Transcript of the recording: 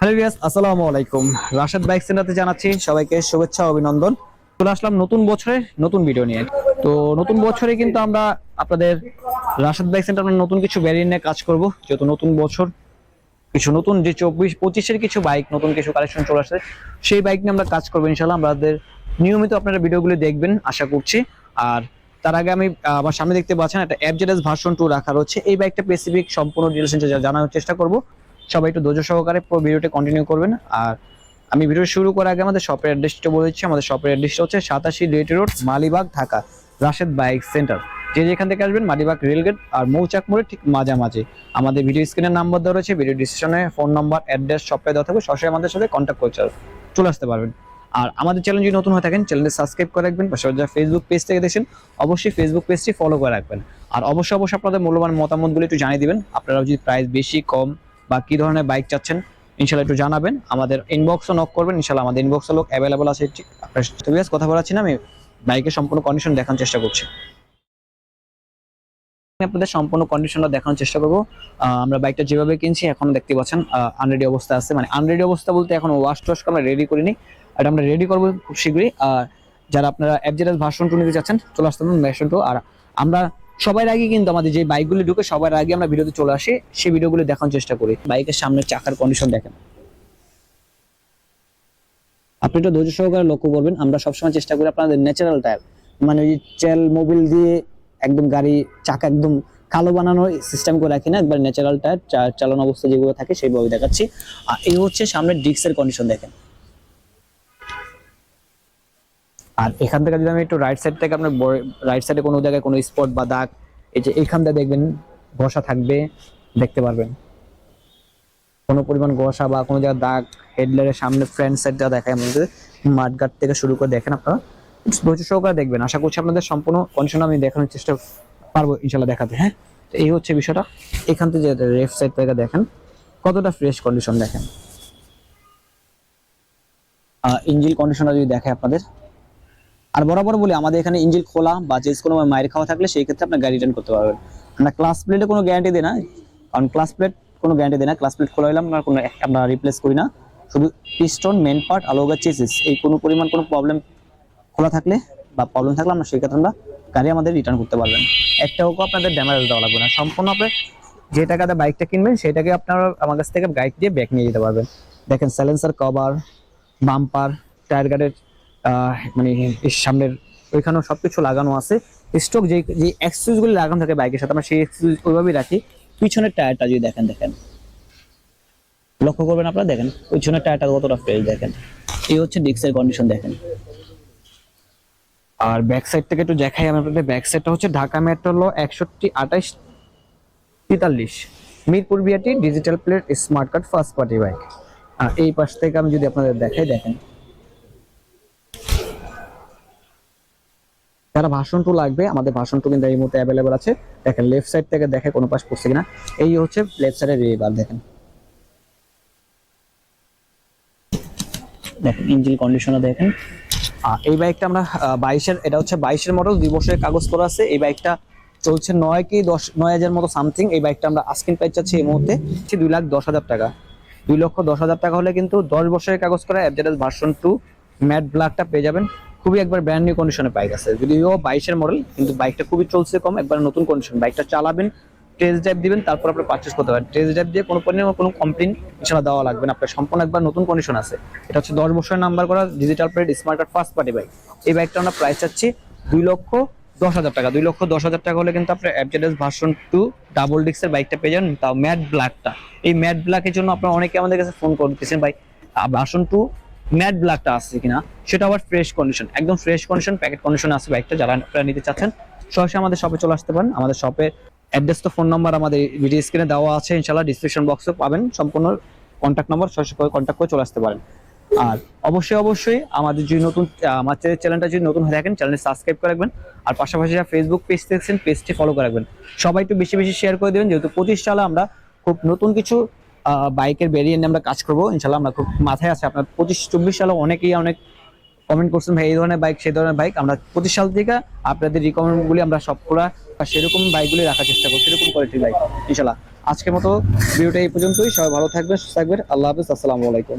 Hello viewers, আসসালামু আলাইকুম। Rashed bike সেন্টারতে জানাচ্ছি সবাইকে শুভেচ্ছা ও অভিনন্দন। চলে আসলাম নতুন বছরের নতুন ভিডিও নিয়ে। তো নতুন বছরে কিন্তু আমরা আপনাদের রাশেদ বাইক সেন্টার নতুন কিছু ভ্যারিয়েন্ট নিয়ে কাজ করব। যেহেতু নতুন বছর, কিছু নতুন যে 24-25-এর কিছু বাইক, নতুন কিছু কালেকশন চলে আসছে, সেই বাইক নিয়ে আমরা কাজ করবো ইনশাল্লাহ। আমাদের নিয়মিত আপনারা ভিডিওগুলো দেখবেন আশা করছি। আর তার আগে আমি আমার সামনে দেখতে পাচ্ছেন একটা এফজেডএস ভার্সন 2 রাখা রয়েছে। এই বাইকটা স্পেসিফিক সম্পূর্ণ ডিটেইলস জানার চেষ্টা করব। সবাই একটু ধৈর্য সহকারে পুরো ভিডিওটি কন্টিনিউ করবেন। আর আমি ভিডিও শুরু করার আগে আমাদের শপের অ্যাড্রেসটা বলে দিচ্ছি। আমাদের শপের অ্যাড্রেসটা হচ্ছে 87 রেটি road, Malibagh, Dhaka, Rashed bike centre. যে যেখান থেকে আসবেন, মালিবাগ রেলগেট আর মৌচাক মোড়ের ঠিক মাঝামাঝি। আমাদের ভিডিও স্ক্রিনের নাম্বার দেওয়া রয়েছে, ভিডিও ডিসক্রিপশনে ফোন নাম্বার, অ্যাড্রেস সবটাই দেওয়া থাকবে। সরাসরি আমাদের সাথে কন্ট্যাক্ট করে চলে আসতে পারবেন। আর আমাদের চ্যানেল যদি নতুন হয়ে থাকেন, চ্যানেলটি সাবস্ক্রাইব করে রাখবেন। পাশাপাশি যারা ফেসবুক পেজ থেকে দেখছেন, অবশ্যই ফেসবুক পেজটি ফলো করে রাখবেন। আর অবশ্যই আপনাদের মূল্যবান মতামতগুলো একটু জানিয়ে দিবেন। আপনারা যদি প্রাইস বেশি কম বা কি ধরনের বাইক চাচ্ছেন ইনশাল্লাহ একটু জানাবেন। আমাদের ইনবক্সও নক করবেন, ইনশাল্লাহ আমাদের ইনবক্সে লোক অ্যাভেলেবল আছে। ঠিক আপনার কথা বলাচ্ছি না, আমি বাইকের সম্পূর্ণ কন্ডিশন দেখানোর চেষ্টা করছি। আপনাদের সম্পূর্ণ কন্ডিশনটা দেখানোর চেষ্টা করবো। আমরা বাইকটা যেভাবে কিনছি এখন দেখতে পাচ্ছেন আনরেডি অবস্থা আছে। মানে আনরেডি অবস্থা বলতে এখন ওয়াশ টোয়াশ আমরা রেডি করিনি, এটা আমরা রেডি করবো খুব শীঘ্রই। যারা আপনারা এফজেডএস ভার্সন 2 নিতে চাচ্ছেন, চলে আসতে পারেন ভার্সন 2। আর আমরা সবার আগে কিন্তু আমাদের যে বাইকগুলো ঢুকে সবার আগে আমরা ভিডিওতে চলে আসি, সেই ভিডিওগুলো দেখানোর চেষ্টা করি। বাইকের সামনের চাকার কন্ডিশন দেখেন, আপনি একটু ধৈর্য সহকারে লক্ষ্য করবেন। আমরা সবসময় চেষ্টা করি আপনাদের ন্যাচারাল টায়ার, মানে ওই চেল মোবিল দিয়ে একদম গাড়ি চাকা একদম কালো বানানোর সিস্টেম করে রাখি না, একবার ন্যাচারাল টায়ার চালানো অবস্থা যেগুলো থাকে সেইভাবে দেখাচ্ছি। আর এই হচ্ছে সামনের ডিস্কের কন্ডিশন দেখেন। আর এখান থেকে যদি আমি একটু রাইট সাইড থেকে আপনার রাইট সাইডে কোনো জায়গায় কোনো স্পট বা দাগ, এই যে এইখানটা দেখবেন ঘষা থাকবে, দেখতে পারবেন কোনো পরিমাণ ঘষা বা কোনো জায়গায় দাগ। হেডলাইটের সামনে ফ্রন্ট সাইডটা দেখায় আমাদের, মাঠগার্ড থেকে শুরু করে দেখেন আপনারা ধৈর্য সহকারে দেখবেন। আশা করছি আপনাদের সম্পূর্ণ কন্ডিশন আমি দেখানোর চেষ্টা পারবো ইনশাল্লাহ দেখাতে। হ্যাঁ, তো এই হচ্ছে বিষয়টা। এখান থেকে লেফট সাইড থেকে দেখেন কতটা ফ্রেশ কন্ডিশন দেখেন। ইঞ্জিন কন্ডিশনটা যদি দেখে আপনাদের, আর বরাবর বলি আমাদের এখানে ইঞ্জিন খোলা বা যে কোনো মায়ের খাওয়া থাকলে সেই ক্ষেত্রে আপনার গাড়ি রিটার্ন করতে পারবেন। আমরা ক্লাস প্লেটে কোনো গ্যারান্টি দিই না, কারণ ক্লাস প্লেট কোনো গ্যারান্টি দেয় না। ক্লাস প্লেট খোলা হলে আমরা কোনো আমরা রিপ্লেস করি না। শুধু পিস্টন, মেন পার্ট, আলোগা, চেসিস, এই কোনো পরিমাণ কোনো প্রবলেম খোলা থাকলে বা প্রবলেম থাকলে আমরা সেই ক্ষেত্রে আমরা গাড়ি আমাদের রিটার্ন করতে পারবেন। একটাও আপনাদের ড্যামেজ দেওয়া লাগবে না। সম্পূর্ণ আপনি যে টাকাতে বাইকটা কিনবেন সেটাকে আপনারা আমার কাছ থেকে বাইক দিয়ে ব্যাক নিয়ে যেতে পারবেন। দেখেন সাইলেন্সার, কভার, বাম্পার, টায়ার গার্ডের মানে সামনের ওইখানেও সবকিছু লাগানো আছে। স্টক যে যে এক্সেসরিজগুলো লাগানো থাকে বাইকের সাথে আমরা সেই এক্সেসরিজ ওইভাবেই রাখি। পিছনের টায়ারটা যদি দেখেন লক্ষ্য করবেন আপনারা, দেখেন পিছনের টায়ারটা কতটা ফ্রেশ দেখেন। এই হচ্ছে ডিস্কের কন্ডিশন দেখেন। আর ব্যাক সাইড থেকে একটু দেখাই আমি আপনাদের। ব্যাক সাইডটা হচ্ছে ঢাকা মেট্রো ল 612843 Mirpur BRT digital plate smart card first party bike. আর এই পাশ থেকে আমি যদি আপনাদের দেখাই, দেখেন যারা ভার্সন 2 লাগবে আমাদের ভার্সন 2 কিন্তু এই মুহূর্তে অ্যাভেলেবল আছে। দেখেন লেফট সাইড থেকে দেখে কোনো পাশ পড়ছে কিনা। এই হচ্ছে লেফট সাইডের রিভার দেখেন, দেখেন ইঞ্জিন কন্ডিশনও দেখেন। এই বাইকটা আমরা 22-এর, এটা হচ্ছে 22-এর মডেল, 2 বছরের কাগজ করা আছে। এই বাইকটা চলছে 9,000 মতো সামথিং। এই বাইকটা আমরা আস্কিং প্রাইস চাচ্ছি এই মুহূর্তে 2,10,000 টাকা। 2,10,000 টাকা হলে কিন্তু 10 বছরের কাগজ করা এফজেডএস ভার্সন 2 ম্যাট ব্ল্যাকটা পেয়ে যাবেন। খুবই একবার ব্র্যান্ড নিউ কন্ডিশনে বাইক আছে, যদিও 22-এর মডেল, কিন্তু বাইকটা খুবই চলছে কম, একবার নতুন কন্ডিশন। বাইকটা চালাবেন, টেস্ট ড্রাইভ দিবেন, তারপর আপনি পারচেজ করতে পারেন। টেস্ট ড্রাইভ দিয়ে কোনো পরিমাণ কোনো কমপ্লেইন ইনশাআল্লাহ দেওয়া লাগবে না আপনার, সম্পূর্ণ একবার নতুন কন্ডিশন আছে। এটা হচ্ছে 10 বছরের নাম্বার করা digital plate smart card first party bike. এই বাইকটা আমরা প্রাইস চাচ্ছি 2,10,000 টাকা। 2,10,000 টাকা হলে কিন্তু আপনার এফজেডএস ভার্সন 2 ডাবল ডিস্কের বাইকটা পেয়ে যাবেন, তাও ম্যাট ব্ল্যাকটা। এই ম্যাট ব্ল্যাকের জন্য আপনারা অনেকে আমাদের কাছে ফোন করতেছেন, ভাই ভার্সন 2 ম্যাট ব্ল্যাকটা আছে কিনা, সেটা আবার ফ্রেশ কন্ডিশন, একদম ফ্রেশ কন্ডিশন প্যাকেট কন্ডিশনে আছে বাইকটা। যারা আপনারা নিতে চাচ্ছেন সরাসরি আমাদের শপে চলে আসতে পারেন। আমাদের শপে অ্যাড্রেস তো ফোন নাম্বার আমাদের ভিডিও স্ক্রিনে দেওয়া আছে, ইনশাআল্লাহ ডিসক্রিপশন বক্সে পাবেন সম্পূর্ণ কন্ট্যাক্ট নাম্বার, সরাসরি কন্ট্যাক্ট করে চলে আসতে পারেন। আর অবশ্যই আমাদের যদি নতুন আমার চ্যানেলটা যদি নতুন হয়ে থাকেন, চ্যানেলটি সাবস্ক্রাইব করে রাখবেন। আর পাশাপাশি যারা ফেসবুক পেজ দেখছেন পেজটি ফলো করে রাখবেন। সবাই একটু বেশি বেশি শেয়ার করে দেবেন, যেহেতু 25 সালে আমরা খুব নতুন কিছু বাইকের ভেরিয়েন্ট আমরা কাজ করবো ইনশাআল্লাহ। আমরা খুব মাথায় আছে আপনার 25-24 সালে অনেকেই অনেক কমেন্ট করছেন ভাই এই ধরনের বাইক সেই ধরনের বাইক। আমরা 25 সাল থেকে আপনাদের রিকমেন্ডগুলি আমরা সবগুলা সেরকম বাইকগুলি রাখার চেষ্টা করছি, সেরকম কোয়ালিটির বাইক ইনশাআল্লাহ। আজকের মতো ভিডিওটা এই পর্যন্তই। সবাই ভালো থাকবেন, সুস্থ থাকবেন। আল্লাহ হাফেজ, আসসালামু আলাইকুম।